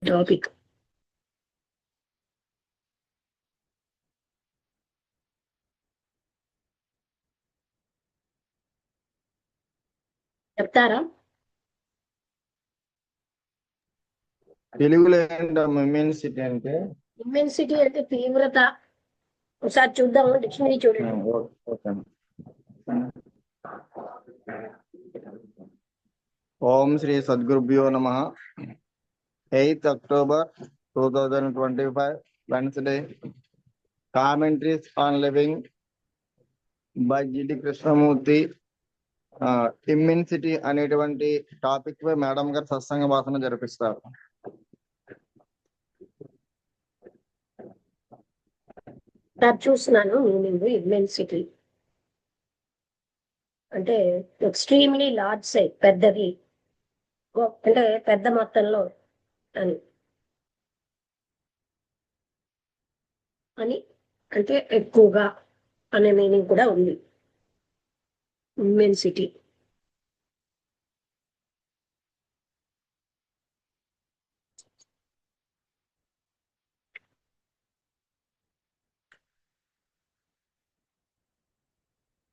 Topic. చెప్తారా? తెలుగులో ఏంటమ్మా ఇమ్యూనిసిటీ అంటే? ఇమ్మెన్సిటీ అంటే తీవ్రత. ఒకసారి చూద్దాము, డిక్షనరీ చూడండి. ఓకే. ఓం శ్రీ సద్గురుభ్యో నమ. 8th October 2025 Wednesday. Commentaries on living by G.D. Krishnamurthy. ఇమ్యూనిసిటీ అనేటువంటి టాపిక్ పై మేడం గారు సత్సంగ భాషణ జరిపిస్తారు. చూస్తున్నాను మీనింగ్. ఇమ్మెన్సిటీ అంటే ఎక్స్ట్రీమ్లీ లార్జ్ సైజ్, పెద్దది, అంటే పెద్ద మొత్తంలో అని అని అంటే ఎక్కువగా అనే మీనింగ్ కూడా ఉంది. ఇమ్మెన్సిటీ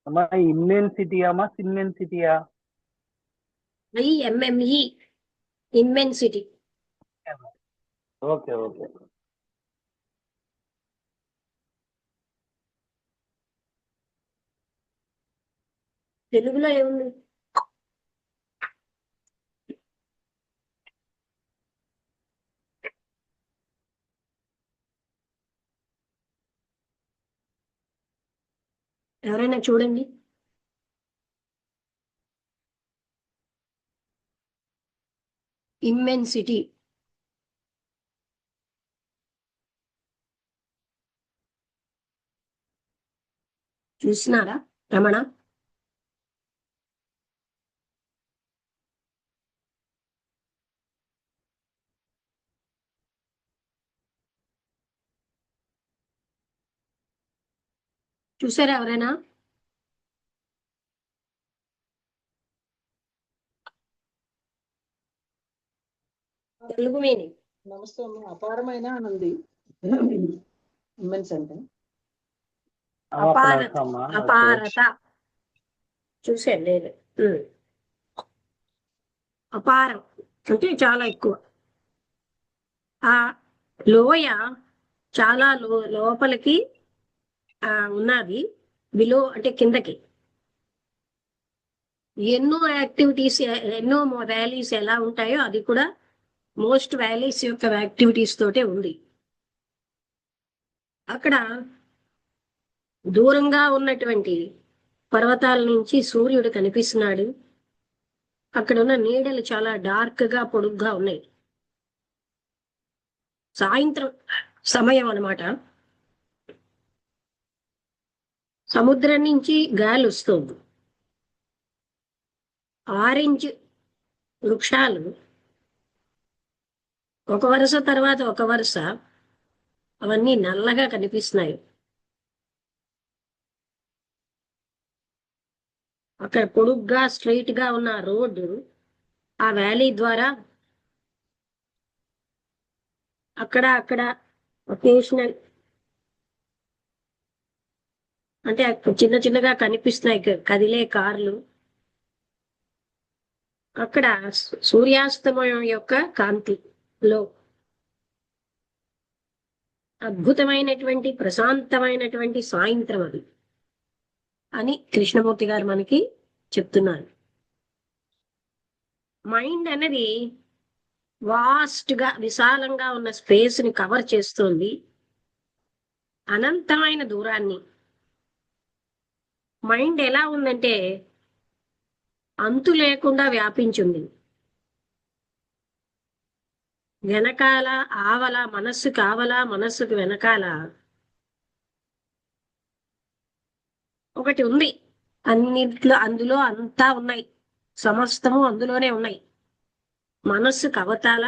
అమ్మా ఇమ్మెన్సిటీ అమ్మా సిమ్మెన్సిటీయా? IMME immensity. Okay okay. తెలుగులో ఏముంది? ఎవరైనా చూడండి. ఇమ్మెన్సిటీ చూస్తున్నారా రమణ? చూసారా ఎవరైనా? తెలుగు మీనింగ్. నమస్తే అమ్మ. అపారమైన అని ఉంది ఇమ్మెన్స్ అంటే. అపారత, అపారత చూసాను నేను. అపారం అంటే చాలా ఎక్కువ. ఆ లోయ చాలా లోపలికి ఉన్నది. బిలో అంటే కిందకి. ఎన్నో యాక్టివిటీస్, ఎన్నో వ్యాలీస్ ఎలా ఉంటాయో అది కూడా మోస్ట్ వ్యాలీస్ యొక్క యాక్టివిటీస్ తోటే ఉంది. అక్కడ దూరంగా ఉన్నటువంటి పర్వతాల నుంచి సూర్యుడు కనిపిస్తున్నాడు. అక్కడ ఉన్న నీడలు చాలా డార్క్ గా, పొడుగ్గా ఉన్నాయి. సాయంత్రం సమయం అన్నమాట. సముద్రం నుంచి గాలి వస్తుంది. ఆరెంజ్ వృక్షాలు ఒక వరుస తర్వాత ఒక వరుస అవన్నీ నల్లగా కనిపిస్తున్నాయి. అక్కడ పొడుగ్గా స్ట్రైట్ గా ఉన్న రోడ్డు ఆ వ్యాలీ ద్వారా అక్కడ ఒకేషనల్ అంటే చిన్న చిన్నగా కనిపిస్తున్నాయి కదిలే కార్లు. అక్కడ సూర్యాస్తమయం యొక్క కాంతిలో అద్భుతమైనటువంటి ప్రశాంతమైనటువంటి సాయంత్రం అది అని కృష్ణమూర్తి గారు మనకి చెప్తున్నారు. మైండ్ అనేది వాస్ట్ గా, విశాలంగా ఉన్న స్పేస్ ని కవర్ చేస్తుంది. అనంతమైన దూరాన్ని. మైండ్ ఎలా ఉందంటే అంతు లేకుండా వ్యాపించింది. వెనకాల ఆవల, మనస్సుకు ఆవల, మనస్సుకు వెనకాల ఒకటి ఉంది. అన్నిట్లో అందులో అంతా ఉన్నాయి, సమస్తము అందులోనే ఉన్నాయి. మనస్సుకు అవతాల,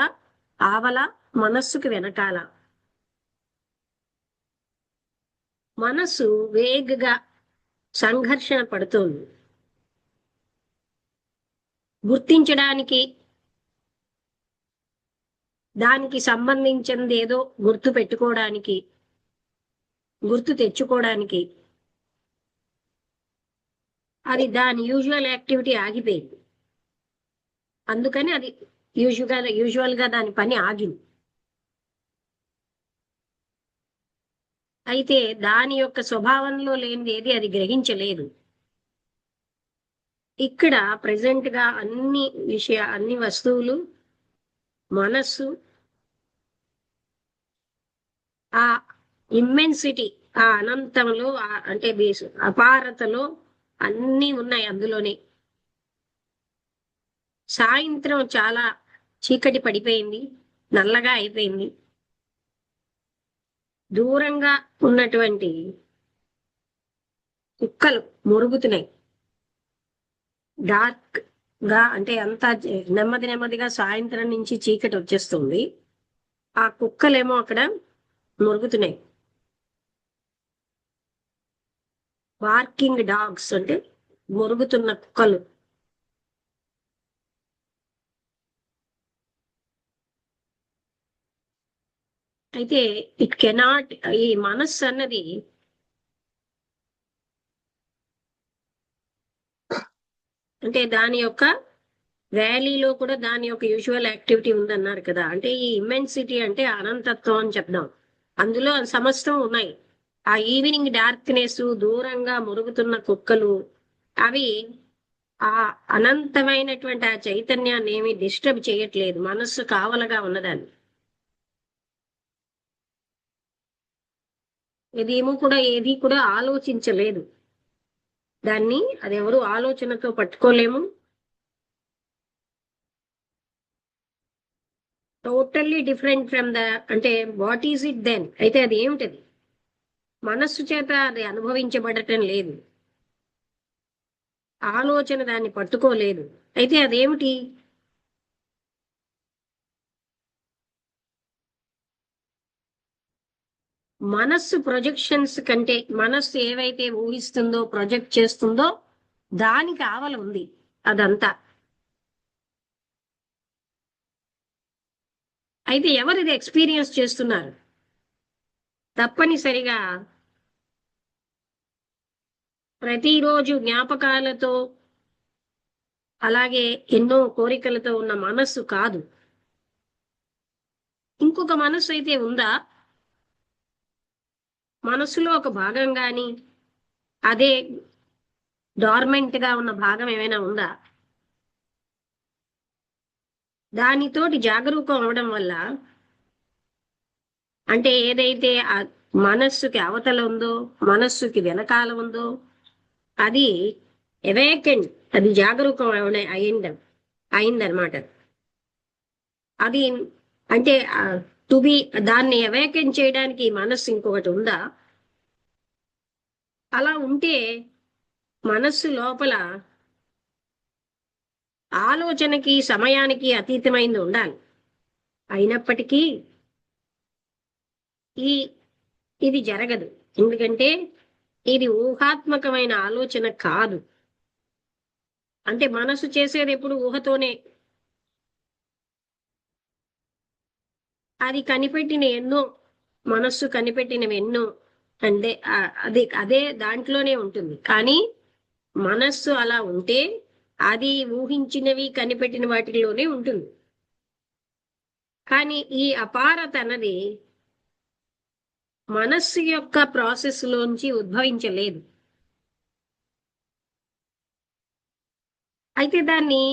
ఆవల, మనస్సుకు వెనకాల. మనస్సు వేగంగా సంఘర్షణ పడుతోంది. గుర్తించడానికి దానికి సంబంధించింది ఏదో గుర్తు పెట్టుకోవడానికి, గుర్తు తెచ్చుకోవడానికి అది దాని యూజువల్ యాక్టివిటీ ఆగిపోయింది. అందుకని అది యూజువల్ గా దాని పని ఆగింది. అయితే దాని యొక్క స్వభావంలో లేనిది ఏది అది గ్రహించలేదు. ఇక్కడ ప్రెసెంట్ గా అన్ని వస్తువులు, మనస్సు, ఆ ఇమ్మెన్సిటీ, ఆ అనంతంలో అంటే అపారతలో అన్నీ ఉన్నాయి అందులోనే. సాయంత్రం చాలా చీకటి పడిపోయింది, నల్లగా అయిపోయింది. దూరంగా ఉన్నటువంటి కుక్కలు మొరుగుతున్నాయి. డార్క్ గా అంటే అంతా నెమ్మదిగా సాయంత్రం నుంచి చీకటి వచ్చేస్తుంది. ఆ కుక్కలేమో అక్కడ మొరుగుతున్నాయి. బార్కింగ్ డాగ్స్ అంటే మొరుగుతున్న కుక్కలు. అయితే ఇట్ కెనాట్, ఈ మనస్సు అన్నది అంటే దాని యొక్క వ్యాలీలో కూడా దాని యొక్క యూజువల్ యాక్టివిటీ ఉందన్నారు కదా. అంటే ఈ ఇమ్మెన్సిటీ అంటే అనంతత్వం అని చెప్దాం. అందులో సమస్తం ఉన్నాయి. ఆ ఈవినింగ్ డార్క్నెస్, దూరంగా మురుగుతున్న కుక్కలు, అవి ఆ అనంతమైనటువంటి ఆ చైతన్యాన్ని ఏమి డిస్టర్బ్ చేయట్లేదు, మనస్సు కావలగా ఉన్నదాన్ని. ఏది కూడా ఆలోచించలేదు దాన్ని. అది ఎవరు ఆలోచనతో పట్టుకోలేము. టోటల్లీ డిఫరెంట్ ఫ్రమ్ అంటే వాట్ ఈజ్ ఇట్ దెన్? అయితే అది ఏమిటది? మనస్సు చేత అది అనుభవించబడటం లేదు, ఆలోచన దాన్ని పట్టుకోలేదు. అయితే అదేమిటి? మనస్సు ప్రొజెక్షన్స్ కంటే, మనస్సు ఏవైతే ఊహిస్తుందో, ప్రొజెక్ట్ చేస్తుందో దానికి ఆవల ఉంది అదంతా. అయితే ఎవరు ఇది ఎక్స్పీరియన్స్ చేస్తున్నారు? తప్పనిసరిగా ప్రతిరోజు జ్ఞాపకాలతో అలాగే ఎన్నో కోరికలతో ఉన్న మనస్సు కాదు. ఇంకొక మనస్సు అయితే ఉందా? మనస్సులో ఒక భాగం గాని, అదే డార్మెంట్ గా ఉన్న భాగం ఏమైనా ఉందా? దానితోటి జాగరూకం అవడం వల్ల, అంటే ఏదైతే ఆ మనస్సుకి అవతల ఉందో, మనస్సుకి వెనకాల ఉందో, అది అవేకెండ్, అది జాగరూకం అయిందనమాట. అది అంటే దాన్ని అవేకెన్ చేయడానికి మనస్సు ఇంకొకటి ఉందా? అలా ఉంటే మనస్సు లోపల ఆలోచనకి, సమయానికి అతీతమైంది ఉండాలి. అయినప్పటికీ ఇది జరగదు. ఎందుకంటే ఇది ఊహాత్మకమైన ఆలోచన కాదు. అంటే మనసు చేసేది ఎప్పుడు ఊహతోనే. అది కనిపెట్టిన ఎన్నో, మనస్సు కనిపెట్టినవి ఎన్నో, అంటే అదే దాంట్లోనే ఉంటుంది. కానీ మనస్సు అలా ఉంటే అది ఊహించినవి, కనిపెట్టిన వాటిలోనే ఉంటుంది. కానీ ఈ అపారత అన్నది మనస్సు యొక్క ప్రాసెస్ లోంచి ఉద్భవించలేదు. అయితే దాన్ని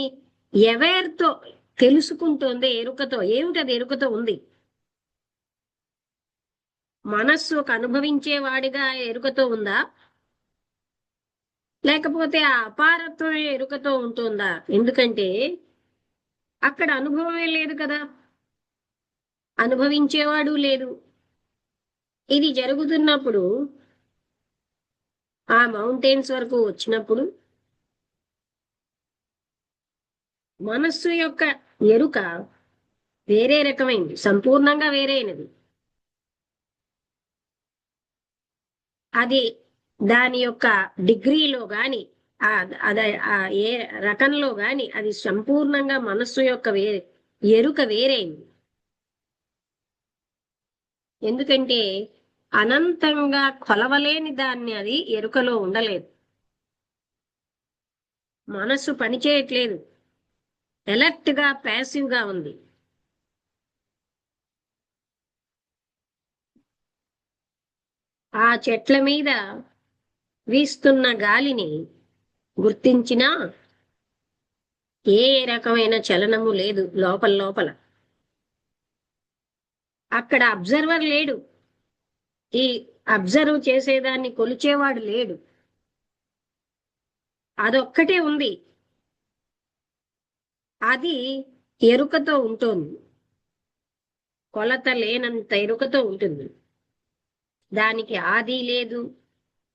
అవేర్తో తెలుసుకుంటోంది, ఎరుకతో. ఏమిటది ఎరుకతో ఉంది? మనస్సు ఒక అనుభవించేవాడిగా ఎరుకతో ఉందా, లేకపోతే ఆ అపారత్వం ఎరుకతో ఉంటుందా? ఎందుకంటే అక్కడ అనుభవమే లేదు కదా, అనుభవించేవాడు లేదు. ఇది జరుగుతున్నప్పుడు, ఆ మౌంటైన్స్ వరకు వచ్చినప్పుడు మనస్సు యొక్క ఎరుక వేరే రకమైంది, సంపూర్ణంగా వేరైనది. అది దాని యొక్క డిగ్రీలో గాని, ఏ రకంలో గాని అది సంపూర్ణంగా మనస్సు యొక్క ఎరుక వేరైంది. ఎందుకంటే అనంతంగా కొలవలేని దాన్ని అది ఎరుకలో ఉండలేదు. మనస్సు పనిచేయట్లేదు, ఎలర్ట్ గా ప్యాసివ్ గా ఉంది. ఆ చెట్ల మీద వీస్తున్న గాలిని గుర్తించినా ఏ రకమైన చలనము లేదు లోపల లోపల. అక్కడ అబ్జర్వర్ లేడు, ఈ అబ్జర్వ్ చేసేదాన్ని కొలిచేవాడు లేడు. అదొక్కటే ఉంది, అది ఎరుకతో ఉంటుంది, కొలత లేనంత ఎరుకతో ఉంటుంది. దానికి ఆది లేదు,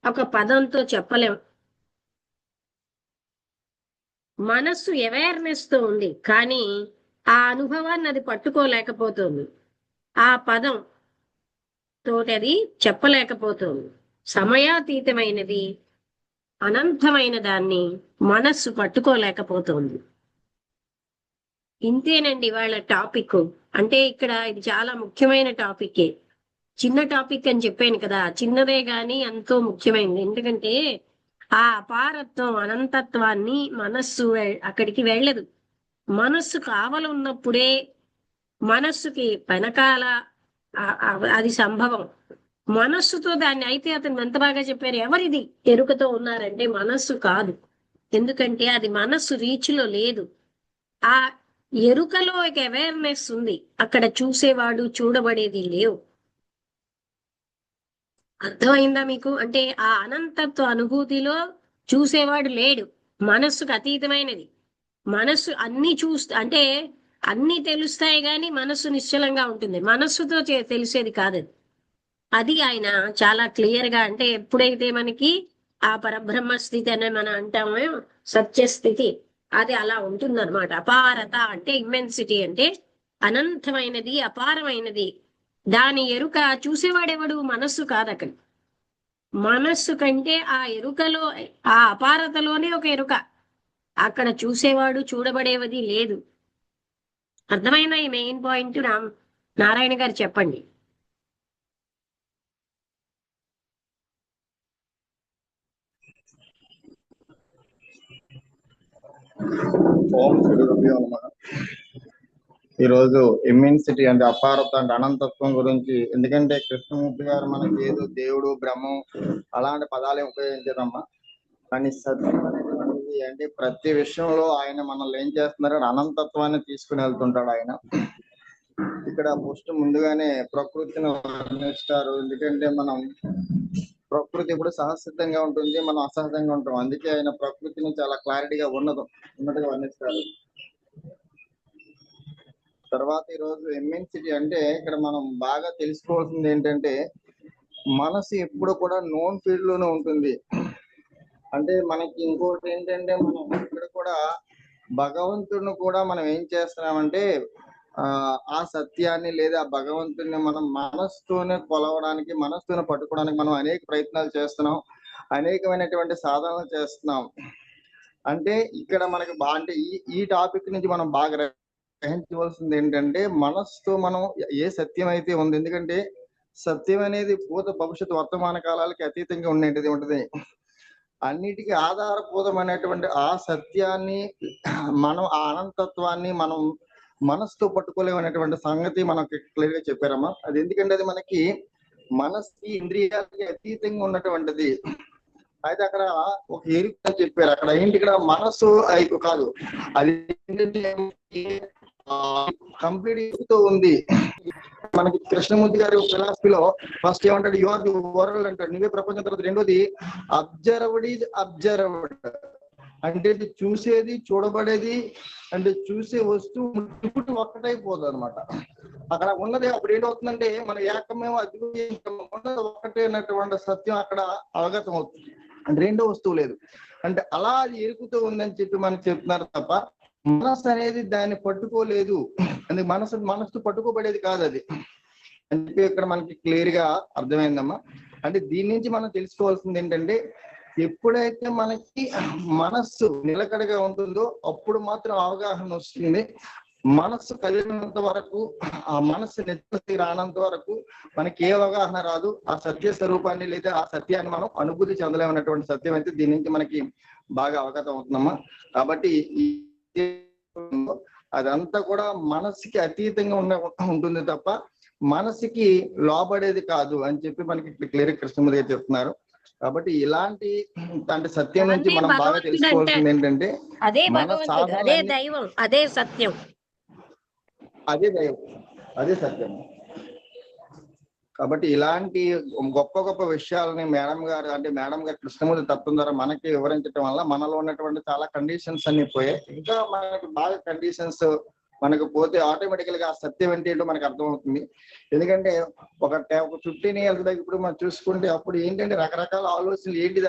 ఒక పదంతో చెప్పలేం. మనస్సు అవేర్నెస్ తో ఉంది, కానీ ఆ అనుభవాన్ని అది పట్టుకోలేకపోతుంది. ఆ పదం తోటి అది చెప్పలేకపోతుంది. సమయాతీతమైనది, అనంతమైన దాన్ని మనస్సు పట్టుకోలేకపోతుంది. ఇంతేనండి వాళ్ళ టాపిక్. అంటే ఇక్కడ ఇది చాలా ముఖ్యమైన టాపిక్. చిన్న టాపిక్ అని చెప్పాను కదా, చిన్నదే గాని ఎంతో ముఖ్యమైనది. ఎందుకంటే ఆ అపారత్వం, అనంతత్వాన్ని మనస్సు అక్కడికి వెళ్ళదు. మనస్సు కావలున్నప్పుడే మనస్సుకి వెనకాల అది సంభవం. మనస్సుతో దాన్ని అయితే అతను ఎంత బాగా చెప్పారు, ఎవరిది ఎరుకతో ఉన్నారంటే మనస్సు కాదు. ఎందుకంటే అది మనస్సు రీచ్ లో లేదు. ఆ ఎరుకలో ఒక అవేర్నెస్ ఉంది, అక్కడ చూసేవాడు చూడబడేది లేవు. అర్థమైందా మీకు? అంటే ఆ అనంతత్వ అనుభూతిలో చూసేవాడు లేడు, మనస్సుకు అతీతమైనది. మనస్సు అన్ని అంటే అన్ని తెలుస్తాయి గాని మనస్సు నిశ్చలంగా ఉంటుంది. మనస్సుతో తెలిసేది కాదు. అది ఆయన చాలా క్లియర్ గా, అంటే ఎప్పుడైతే మనకి ఆ పరబ్రహ్మ స్థితి అనే మనం అంటామో సత్యస్థితి, అది అలా ఉంటుందన్నమాట. అపారత అంటే ఇమ్మెన్సిటీ, అంటే అనంతమైనది, అపారమైనది. దాని ఎరుక చూసేవాడెవడు? మనస్సు కాదు. అక్కడ మనస్సు కంటే ఆ ఎరుకలో, ఆ అపారతలోనే ఒక ఎరుక. అక్కడ చూసేవాడు చూడబడేవది లేదు. అర్థమైన ఈ మెయిన్ పాయింట్ నారాయణ గారు చెప్పండి. ఓం శ్రీ గురుభ్యో నమః. ఈరోజు ఇమ్మెన్సిటీ అంటే అపారత అంటే అనంతత్వం గురించి, ఎందుకంటే కృష్ణమూర్తి గారు మనకి ఏదో దేవుడు, బ్రహ్మం అలాంటి పదాలు ఉపయోగించారమ్మా. కానీ సత్యం అనేటువంటిది అంటే ప్రతి విషయంలో ఆయన మనల్ని ఏం చేస్తున్నారు, అనంతత్వాన్ని తీసుకుని వెళ్తుంటాడు ఆయన. ఇక్కడ ఫస్ట్ ముందుగానే ప్రకృతిని వర్ణిస్తారు. ఎందుకంటే మనం ప్రకృతి ఇప్పుడు సహసిద్ధంగా ఉంటుంది, మనం అసహజంగా ఉంటాం. అందుకే ఆయన ప్రకృతిని చాలా క్లారిటీగా ఉన్నట్టుగా వర్ణిస్తారు. తర్వాత ఈరోజు ఇమ్మెన్సిటీ అంటే ఇక్కడ మనం బాగా తెలుసుకోవాల్సింది ఏంటంటే, మనసు ఎప్పుడు కూడా నోన్ ఫీల్డ్ లోనే ఉంటుంది. అంటే మనకి ఇంకోటి ఏంటంటే, మనం ఇక్కడ కూడా భగవంతుడిని కూడా మనం ఏం చేస్తున్నామంటే ఆ సత్యాన్ని లేదా భగవంతుడిని మనం మనసుతోనే కొలవడానికి, మనసుతోనే పట్టుకోవడానికి మనం అనేక ప్రయత్నాలు చేస్తున్నాం, అనేకమైనటువంటి సాధనలు చేస్తున్నాం. అంటే ఇక్కడ మనకి అంటే ఈ టాపిక్ నుంచి మనం బాగా గ్రహించవలసింది ఏంటంటే, మనస్సుతో మనం ఏ సత్యం అయితే ఉంది, ఎందుకంటే సత్యం అనేది భూత భవిష్యత్తు వర్తమాన కాలాలకి అతీతంగా ఉండేది ఉంటుంది. అన్నిటికీ ఆధారభూతమైనటువంటి ఆ సత్యాన్ని మనం, ఆ అనంతత్వాన్ని మనం మనసుతో పట్టుకోలేమనేటువంటి సంగతి మనకి క్లియర్ గా చెప్పారమ్మా. అది ఎందుకంటే అది మనకి మనస్కి, ఇంద్రియాలకి అతీతంగా ఉన్నటువంటిది. అయితే అక్కడ ఒక ఎరుక అని చెప్పారు. అక్కడ ఏంటి, ఇక్కడ మనస్సు కాదు, అది కంప్లీట్ ఎరుకుతో ఉంది. మనకి కృష్ణమూర్తి గారి ఫిలాసఫీలో ఫస్ట్ ఏమంటాడు, యు ఆర్ ది వరల్డ్ అంటాడు, నువ్వే ప్రపంచం. తర్వాత రెండోది అబ్జర్వ్డ్ ఈజ్ అబ్జర్వ్డ్, అంటే చూసేది చూడబడేది, అంటే చూసే వస్తువు ఒక్కటైపోతుంది అనమాట. అక్కడ ఉన్నది అప్పుడు ఏంటవుతుందంటే, మన ఏకమేమో అద్వితీయం ఉన్నది ఒక్కటే అన్నటువంటి సత్యం అక్కడ అవగతం అవుతుంది. అంటే రెండో వస్తువు లేదు. అంటే అలా అది ఎరుకుతూ ఉందని చెప్పి మనకు చెప్తున్నారు తప్ప మనస్సు అనేది దాన్ని పట్టుకోలేదు. అందుకే మనస్సు పట్టుకోబడేది కాదు అది అని చెప్పి ఇక్కడ మనకి క్లియర్ గా అర్థమైందమ్మా. అంటే దీని నుంచి మనం తెలుసుకోవాల్సింది ఏంటంటే, ఎప్పుడైతే మనకి మనస్సు నిలకడగా ఉంటుందో అప్పుడు మాత్రం అవగాహన వస్తుంది. మనస్సు కలిగినంత వరకు, ఆ మనస్సు నెత్తి రానంత వరకు మనకి ఏ అవగాహన రాదు. ఆ సత్య స్వరూపాన్ని లేదా ఆ సత్యాన్ని మనం అనుభూతి చెందలేమన్నటువంటి సత్యం అయితే దీని నుంచి మనకి బాగా అవగతం అవుతుందమ్మా. కాబట్టి అదంతా కూడా మనసుకి అతీతంగా ఉంటుంది తప్ప మనసుకి లోబడేది కాదు అని చెప్పి మనకి క్లియర్ కృష్ణమూర్తి గారు చెప్తున్నారు. కాబట్టి ఇలాంటి అంటే సత్యం నుంచి మనం బాగా తెలుసుకోవాల్సింది ఏంటంటే అదే మన భగవంతుడు, అదే సాధన, దైవం, అదే సత్యం. అదే దైవం, అదే సత్యం. కాబట్టి ఇలాంటి గొప్ప గొప్ప విషయాలని మేడం గారు కృష్ణమూర్తి తత్వం ద్వారా మనకి వివరించడం వల్ల మనలో ఉన్నటువంటి చాలా కండిషన్స్ అన్ని పోయాయి. ఇంకా మనకి బాగా కండిషన్స్ మనకు పోతే ఆటోమేటికల్ గా ఆ సత్యం ఏంటో మనకు అర్థమవుతుంది. ఎందుకంటే ఒక 15 years దగ్గర ఇప్పుడు మనం చూసుకుంటే అప్పుడు ఏంటంటే రకరకాల ఆలోచనలు ఏంటి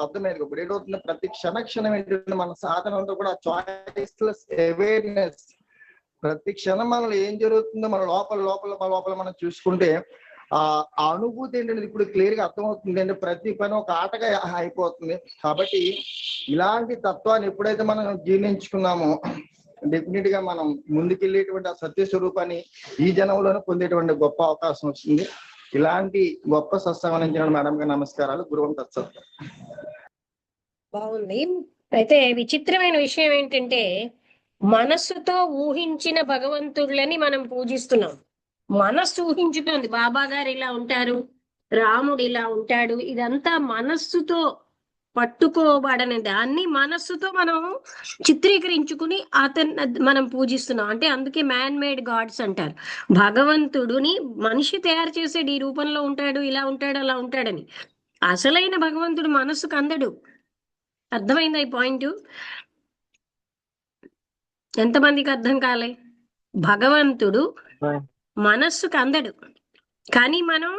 అర్థమైంది. ఇప్పుడు ఏంటవుతుంది, ప్రతి క్షణం ఏంటంటే మన సాధన అంతా కూడా చాయిస్లెస్ అవేర్నెస్. ప్రతి క్షణం మనలో ఏం జరుగుతుందో మన లోపల మనం చూసుకుంటే ఆ అనుభూతి ఏంటంటే ఇప్పుడు క్లియర్ గా అర్థమవుతుంది. అంటే ప్రతి పని ఒక ఆటగా అయిపోతుంది. కాబట్టి ఇలాంటి తత్వాన్ని ఎప్పుడైతే మనం జీర్ణించుకున్నామో డెఫినెట్ గా మనం ముందుకెళ్ళేటువంటి ఆ సత్య స్వరూపాన్ని ఈ జనంలోనే పొందేటువంటి గొప్ప అవకాశం వస్తుంది. ఇలాంటి గొప్ప సత్సంగం మేడం గారు నమస్కారాలు. గురువం తత్సత్. బాగుంది. అయితే విచిత్రమైన విషయం ఏంటంటే మనస్సుతో ఊహించిన భగవంతుళ్ళని మనం పూజిస్తున్నాం. మనస్సు ఊహించుతోంది బాబా గారు ఇలా ఉంటారు, రాముడు ఇలా ఉంటాడు. ఇదంతా మనస్సుతో పట్టుకోబడని దాన్ని మనస్సుతో మనం చిత్రీకరించుకుని మనం పూజిస్తున్నాం. అంటే అందుకే మ్యాన్ మేడ్ గాడ్స్ అంటారు. భగవంతుడుని మనిషి తయారు చేసాడు, ఈ రూపంలో ఉంటాడు, ఇలా ఉంటాడు, అలా ఉంటాడని. అసలైన భగవంతుడు మనస్సుకు అందడు. అర్థమైందా ఈ పాయింట్? ఎంతమందికి అర్థం కాలే? భగవంతుడు మనస్సుకు అందడు, కానీ మనం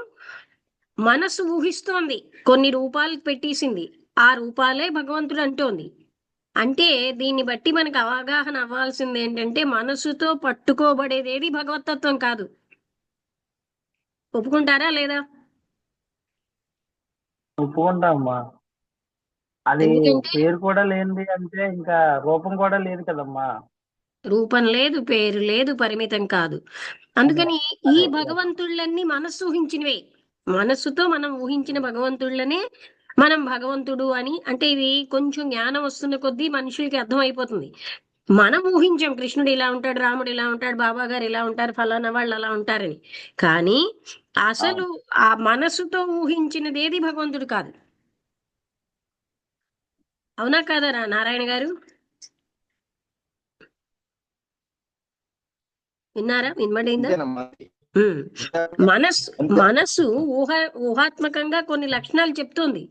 మనస్సు ఊహిస్తోంది, కొన్ని రూపాలు పెట్టేసింది, ఆ రూపాలే భగవంతుడు అంటోంది. అంటే దీన్ని బట్టి మనకు అవగాహన అవ్వాల్సింది ఏంటంటే మనస్సుతో పట్టుకోబడేదేది భగవతత్వం కాదు. ఒప్పుకుంటారా లేదా? ఒప్పుకుంటామమ్మా. అది ఎందుకంటే పేరు కూడా లేనిది అంటే ఇంకా రూపం కూడా లేదు కదమ్మా. రూపం లేదు, పేరు లేదు, పరిమితం కాదు. అందుకని ఈ భగవంతుళ్ళన్నీ మనస్సు ఊహించినవే. మనస్సుతో మనం ఊహించిన భగవంతుళ్ళనే మనం భగవంతుడు అని అంటే ఇది కొంచెం జ్ఞానం వస్తున్న కొద్దీ మనుషులకి అర్థమైపోతుంది. మనం ఊహించాం కృష్ణుడు ఇలా ఉంటాడు, రాముడు ఇలా ఉంటాడు, బాబా గారు ఇలా ఉంటారు, ఫలానా వాళ్ళు అలా ఉంటారని. కానీ అసలు ఆ మనస్సుతో ఊహించినది ఏది భగవంతుడు కాదు. అవునా కాదా నారాయణ గారు? విన్నారా? వినబడిందా? మనస్సు ఊహాత్మకంగా కొన్ని లక్షణాలు చెప్తుంది.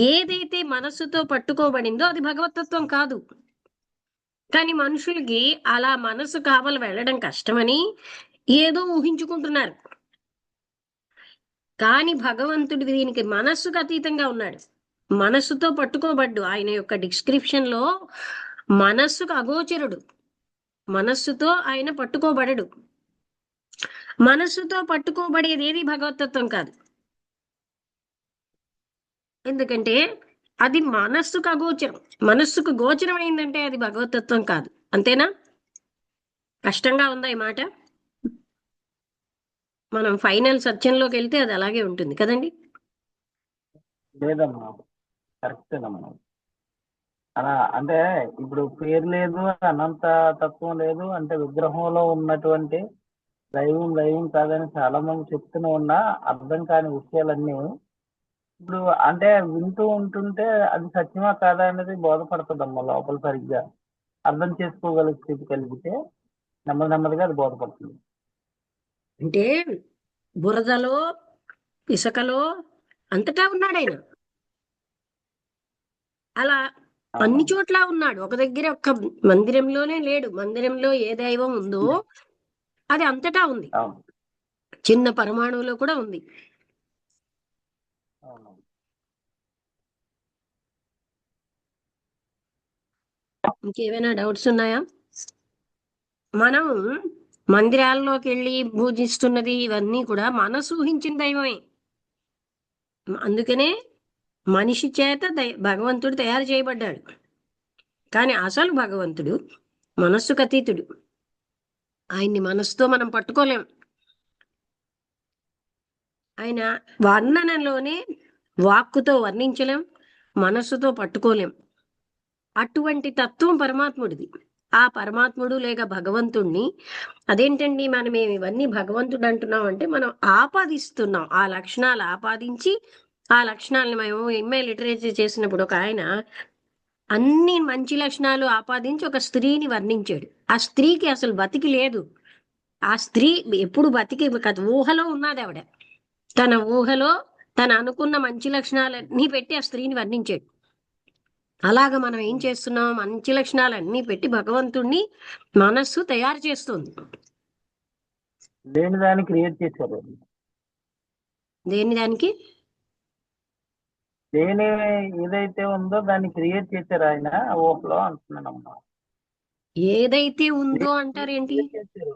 ఏదైతే మనస్సుతో పట్టుకోబడిందో అది భగవతత్వం కాదు. కానీ మనుషులకి అలా మనసు కావలి వెళ్ళడం కష్టమని ఏదో ఊహించుకుంటున్నారు. కానీ భగవంతుడు దీనికి మనస్సుకు అతీతంగా ఉన్నాడు. మనస్సుతో పట్టుకోబడ్డు. ఆయన యొక్క డిస్క్రిప్షన్ లో మనస్సుకు అగోచరుడు. మనస్సుతో ఆయన పట్టుకోబడడు. మనస్సుతో పట్టుకోబడేది ఏది భగవతత్వం కాదు. ఎందుకంటే అది మనస్సుకు అగోచరం. మనస్సుకు గోచరం అయిందంటే అది భగవతత్వం కాదు. అంతేనా? కష్టంగా ఉందా ఈ మాట? మనం ఫైనల్ సత్యంలోకి వెళ్తే అది అలాగే ఉంటుంది కదండి. లేదమ్మా, కరెక్టేనమ్మా. అలా అంటే ఇప్పుడు పేరు లేదు, అనంత తత్వం లేదు అంటే విగ్రహంలో ఉన్నటువంటి దైవం కాదని చాలా మంది చెప్తూనే ఉన్నా అర్థం కాని విషయాలన్నీ ఇప్పుడు అంటే వింటూ ఉంటుంటే అది సత్యమా కాదా అనేది బోధపడుతుందమ్మా. లోపల సరిగ్గా అర్థం చేసుకోగల స్థితి కలిగితే నెమ్మదిగా అది బోధపడుతుంది. అంటే బురదలో, ఇసుకలో అంతటా ఉన్నాడు ఆయన. అలా అన్ని చోట్ల ఉన్నాడు. ఒక దగ్గర ఒక్క మందిరంలోనే లేడు. మందిరంలో ఏ దైవం ఉందో అది అంతటా ఉంది. చిన్న పరమాణువులో కూడా ఉంది. ఇంకేమైనా డౌట్స్ ఉన్నాయా? మనం మందిరాల్లోకి వెళ్ళి పూజిస్తున్నది ఇవన్నీ కూడా మనసు ఊహించిన దైవమే. అందుకనే మనిషి చేత భగవంతుడు తయారు చేయబడ్డాడు. కానీ అసలు భగవంతుడు మనస్సుకు అతీతుడు. ఆయన్ని మనసుతో మనం పట్టుకోలేం. ఆయన వర్ణనలోనే వాక్కుతో వర్ణించలేం, మనస్సుతో పట్టుకోలేం. అటువంటి తత్వం పరమాత్ముడిది. ఆ పరమాత్ముడు లేక భగవంతుణ్ణి అదేంటండి మనం ఇవన్నీ భగవంతుడు అంటున్నాం అంటే మనం ఆపాదిస్తున్నాం. ఆ లక్షణాలు ఆపాదించి ఆ లక్షణాలను మేము ఎంఏ లిటరేచర్ చేసినప్పుడు ఒక ఆయన అన్ని మంచి లక్షణాలు ఆపాదించి ఒక స్త్రీని వర్ణించాడు. ఆ స్త్రీకి అసలు బతికి లేదు. ఆ స్త్రీ ఎప్పుడు బతికి కాదు, ఊహలో ఉన్నది ఆవిడ. తన ఊహలో తను అనుకున్న మంచి లక్షణాలన్నీ పెట్టి ఆ స్త్రీని వర్ణించాడు. అలాగ మనం ఏం చేస్తున్నాం? మంచి లక్షణాలన్నీ పెట్టి భగవంతుణ్ణి మనస్సు తయారు చేస్తుంది. లేని దాన్ని క్రియేట్ చేశారు. దేని దానికి? లేని ఏదైతే ఉందో దాన్ని క్రియేట్ చేశారు ఆయన ఊహలో అంటున్నానమ్మా. ఏదైతే ఉందో అంటారేంటి? క్రియేట్ చేశారు.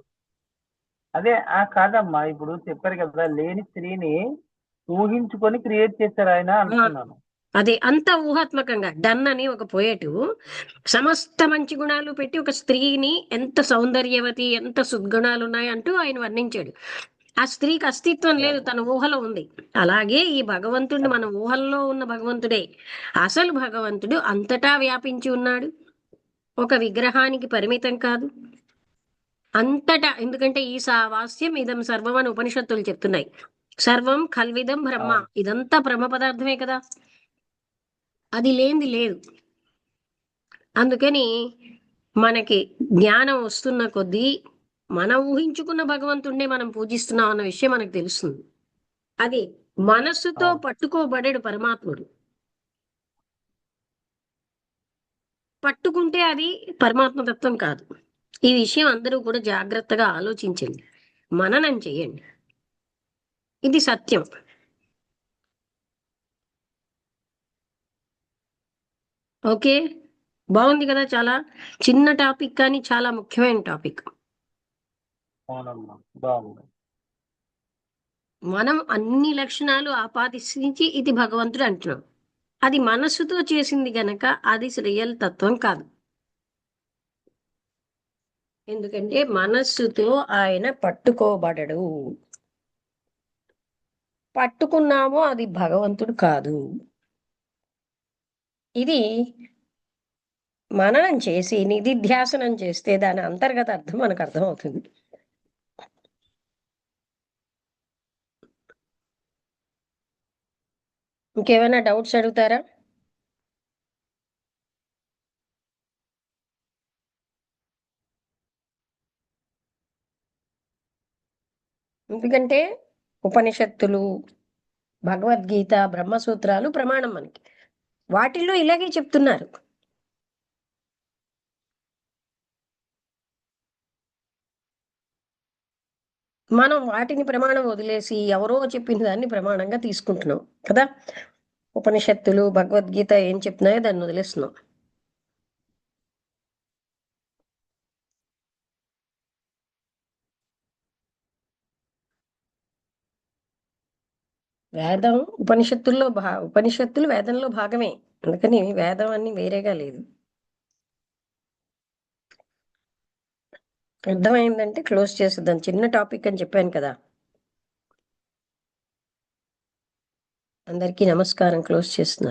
అదే కాదమ్మా, ఇప్పుడు చెప్పారు కదా లేని స్త్రీని ఊహించుకొని క్రియేట్ చేశారు ఆయన అంటున్నాను. అదే అంత ఊహాత్మకంగా డన్ అని ఒక పోయేటు సమస్త మంచి గుణాలు పెట్టి ఒక స్త్రీని ఎంత సౌందర్యవతి, ఎంత సద్గుణాలు ఉన్నాయి అంటూ ఆయన వర్ణించాడు. ఆ స్త్రీకి అస్తిత్వం లేదు, తన ఊహలో ఉంది. అలాగే ఈ భగవంతుడిని మన ఊహల్లో ఉన్న భగవంతుడే. అసలు భగవంతుడు అంతటా వ్యాపించి ఉన్నాడు, ఒక విగ్రహానికి పరిమితం కాదు. అంతటా, ఎందుకంటే ఈ వాస్యం ఇదం సర్వం అని ఉపనిషత్తులు చెప్తున్నాయి. సర్వం కల్విదం బ్రహ్మ, ఇదంతా బ్రహ్మ పదార్థమే కదా, అది లేనిది లేదు. అందుకని మనకి జ్ఞానం వస్తున్న కొద్దీ మనం ఊహించుకున్న భగవంతుడినే మనం పూజిస్తున్నాం అన్న విషయం మనకు తెలుస్తుంది. అది మనస్సుతో పట్టుకోబడేడు పరమాత్ముడు. పట్టుకుంటే అది పరమాత్మ తత్వం కాదు. ఈ విషయం అందరూ కూడా జాగ్రత్తగా ఆలోచించండి, మననం చేయండి. ఇది సత్యం. ఓకే, బాగుంది కదా? చాలా చిన్న టాపిక్ కానీ చాలా ముఖ్యమైన టాపిక్. అవునమ్మా, బాగుంది. మనం అన్ని లక్షణాలు ఆపాదించి ఇది భగవంతుడు అంటున్నాం. అది మనస్సుతో చేసింది గనక అది రియల్ తత్వం కాదు. ఎందుకంటే మనస్సుతో ఆయన పట్టుకోబడడు. పట్టుకున్నామో అది భగవంతుడు కాదు. ఇది మననం చేసి నిధిధ్యాసనం చేస్తే దాని అంతర్గత అర్థం మనకు అర్థమవుతుంది. ఇంకేమైనా డౌట్స్ అడుగుతారా? ఎందుకంటే ఉపనిషత్తులు, భగవద్గీత, బ్రహ్మసూత్రాలు ప్రమాణం మనకి. వాటిల్లో ఇలాగే చెప్తున్నారు. మనం వాటిని ప్రమాణం వదిలేసి ఎవరో చెప్పిన దాన్ని ప్రమాణంగా తీసుకుంటున్నాం కదా. ఉపనిషత్తులు, భగవద్గీత ఏం చెప్తున్నాయో దాన్ని వదిలేస్తున్నాం. వేదం ఉపనిషత్తులు వేదంలో భాగమే. అందుకని వేదం అన్ని వేరేగా లేదు. అర్థమైందంటే క్లోజ్ చేసేద్దాం. చిన్న టాపిక్ అని చెప్పాను కదా. అందరికీ నమస్కారం. క్లోజ్ చేస్తున్నాను.